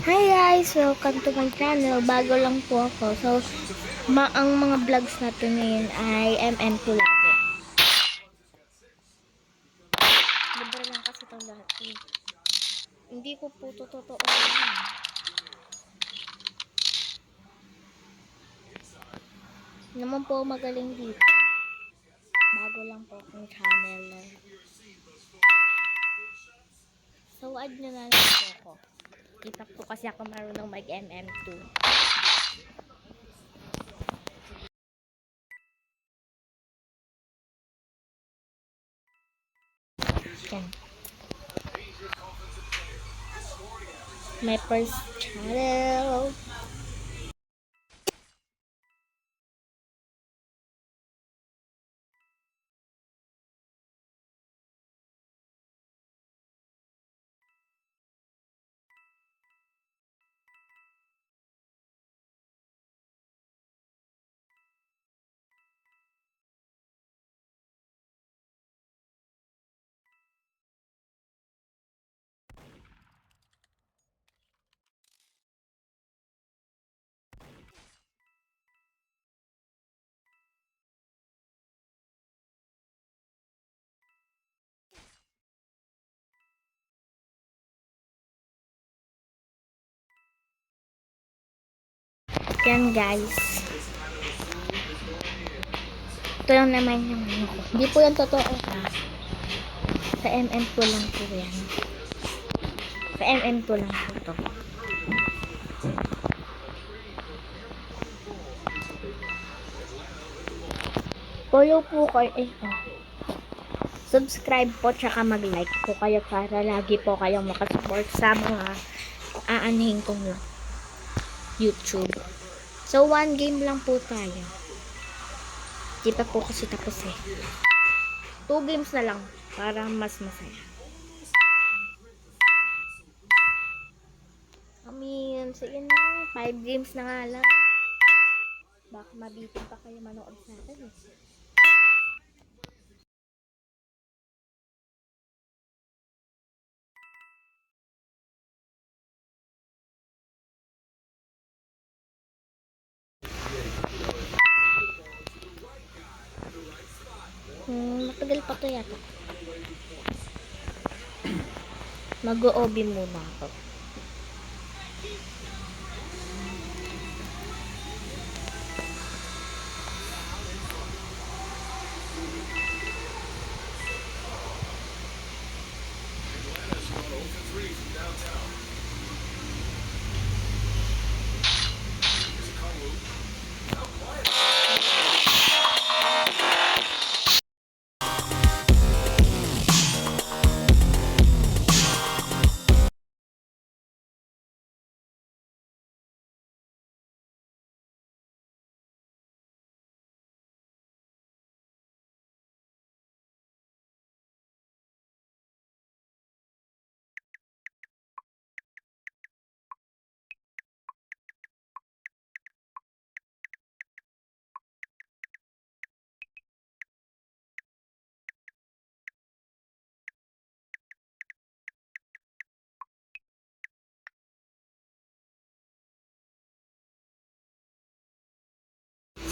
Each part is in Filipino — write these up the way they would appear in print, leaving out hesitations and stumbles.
Hi guys! Welcome to my channel. Bago lang po ako. So, ang mga vlogs natin ngayon ay MM2 lagi. Libre lang kasi ito lahat. Hindi ko po ito totoo. Naman po magaling dito. Bago lang po akong channel. So, add nyo na lang po ako. Kita po kasi ako marunong mag-MM2. Yan. My first channel. Yan guys. Ito lang naman yung ano ko. Hindi po yan totoo ha. Sa MM2 lang po yan. Sa MM2 lang po ito. Follow po kayo. Subscribe po tsaka mag-like po kayo para lagi po kayong makasupport sa mga aanhin kong YouTube. So, one game lang po tayo. Di pa po kasi tapos eh. 2 games na lang para mas masaya. Sige na. 5 games na nga lang. Baka mabitin pa kayo manood sa akin eh. Matagal pa to yata. Mag-OB muna ako.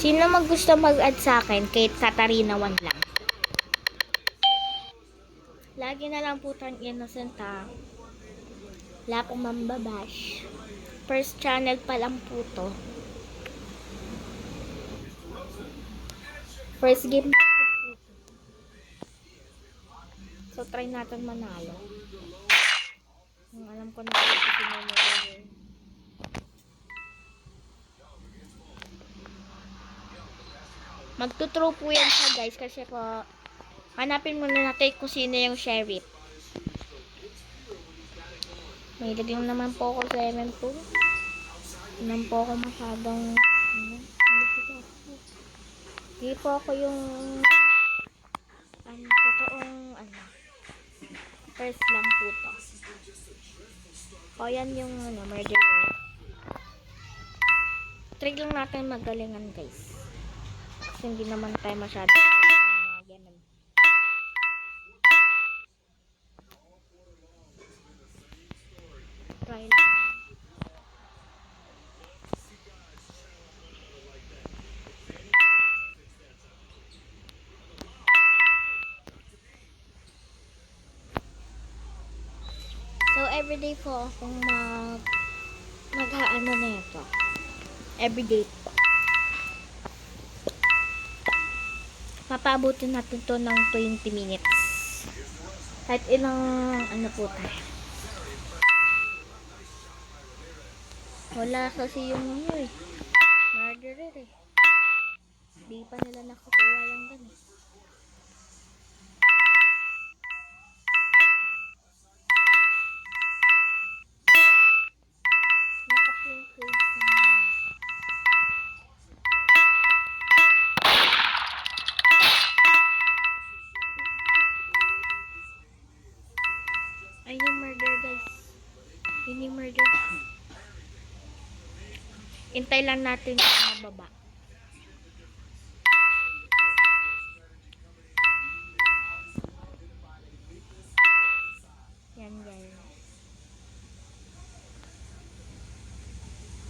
Sino gusto mag-add sa akin? Kay Katarina 1 lang. Lagi na lang po tayong innocent ha. Wala pong mambabash. First channel pa lang po to. First game na po. So try natin manalo. Alam ko na po kasi magtutro po yan siya guys kasi po hanapin muna natin kung sino yung sheriff. May lang naman po ako sa MM2. Hindi po ako masyadong hindi po ako yung totoong first lang po to. O yan yung murderer. Try lang natin magalingan guys. Kasi hindi naman tayo masyadong mga ganun. Try lang. So, everyday po akong mag-aano na ito. Everyday po. Papabutin natin to ng 20 minutes. Kahit ilang ano po tayo. Wala kasi yung ano eh. Murderer eh. Di pa nila nakukuha yung ganun. Naka-pink waves na. Ay, yung murder guys. Yun yung murder. Intay lang natin sa mababa. Yan guys.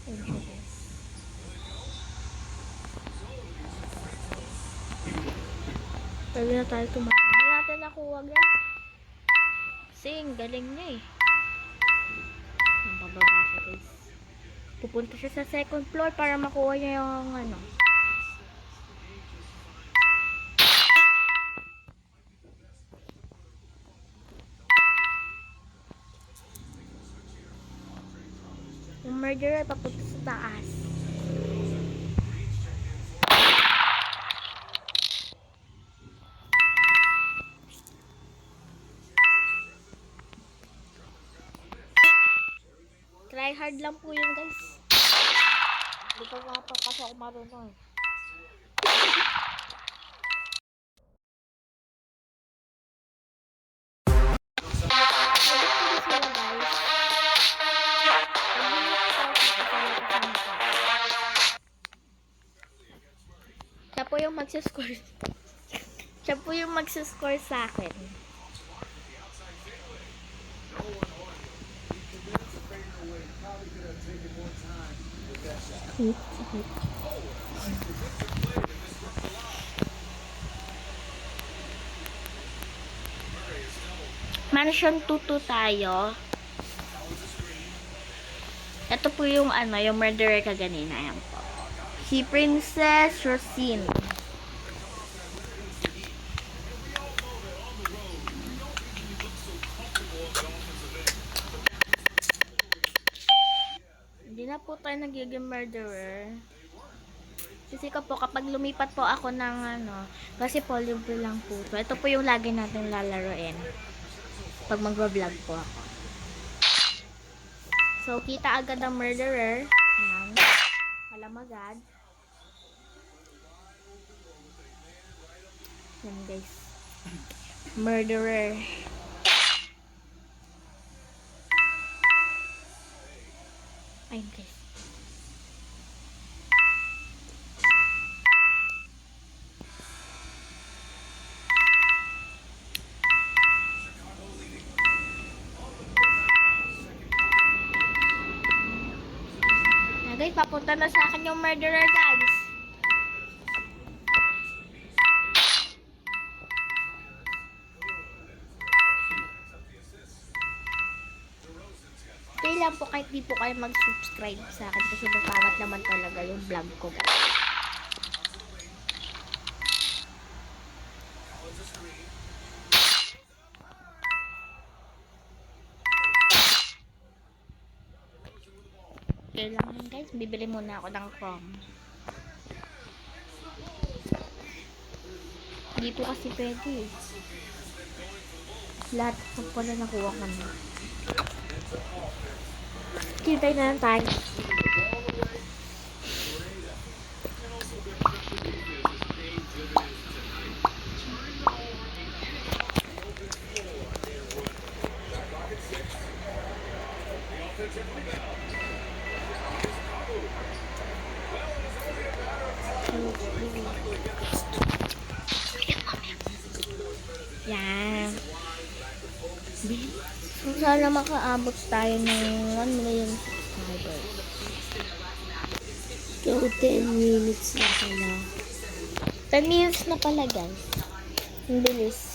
Yan siya guys. Pwede na tayo tumakbo. Hindi natin nakuha guys. Kasi ang galing niya eh. Ang bababa siya guys. Pupunta siya sa second floor para makuha niya yung ano. Yung murderer papunta sa taas. Try hard lang po yun guys. Hindi ko nga pa kasi ako marunong eh. Siya po yung magsiscore. Siya po yung magsiscore sa akin. Mansion 2 tayo. Ito po yung ano, yung murderer kaganina. Ayan po. Si Princess Rosine. Hindi na po tayo nagiging murderer. Kasi kapag lumipat po ako ng ano, kasi po libre lang po to. Ito po yung lagi natin lalaroin. Pag mag-vlog po ako. So, kita agad ang murderer. Ayan. Alam agad. Yan guys. Murderer. Ayun guys. Guys, papunta na sa akin yung murderer guys. Okay lang po kahit di po kayo mag-subscribe sa akin kasi mapangat naman talaga yung vlog ko guys. Okay lang yun guys, bibili muna ako ng Chrome. Hindi po kasi pwede eh. Lahat po pala nakuha ko na. Kitay na lang tayo. Yan. So, sana makaabot tayo ng 1 million subscribers. So, 10 minutes na pala. 10 minutes na pala guys. Ang bilis.